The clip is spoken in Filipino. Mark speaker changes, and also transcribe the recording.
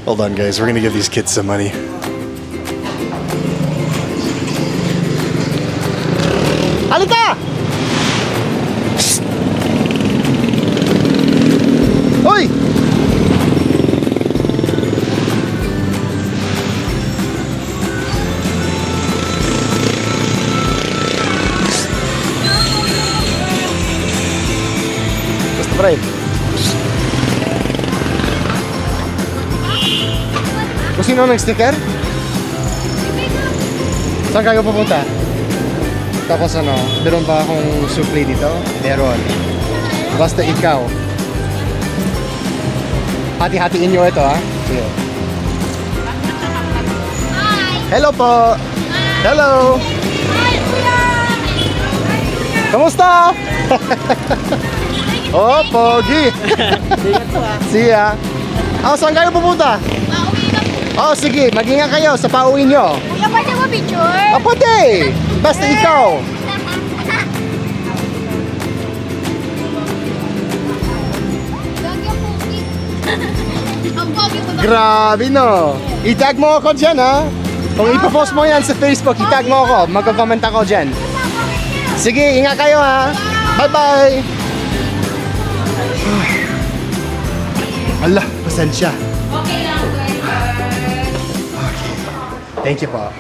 Speaker 1: Hold on, guys. We're gonna give these kids some money. Halika! Psst! Hoy! Basta pre. Kung sino nag-sticker? Saan kayo pupunta? Tapos ano, meron ba akong supply dito? Meron. Basta ikaw. Hati-hatiin nyo ito, ha? Sige. Hello po! Hello! Kamusta? Oh, pogi! See ya! Oh, saan kayo pupunta? Oh, sige, mag-ingat kayo sa pauwi nyo.
Speaker 2: Kuya, pwede mo picture?
Speaker 1: Ah, pwede! Basta ikaw!
Speaker 2: Ang pogi mo ba?
Speaker 1: Grabe, no? I-tag mo ako dyan, ha? Kung ipopost mo yan sa Facebook, i-tag mo ako. Magko-comment ako dyan. Sige, ingat kayo, ha? Bye-bye! Allah, pasensya.
Speaker 2: Okay lang,
Speaker 1: Thank you po.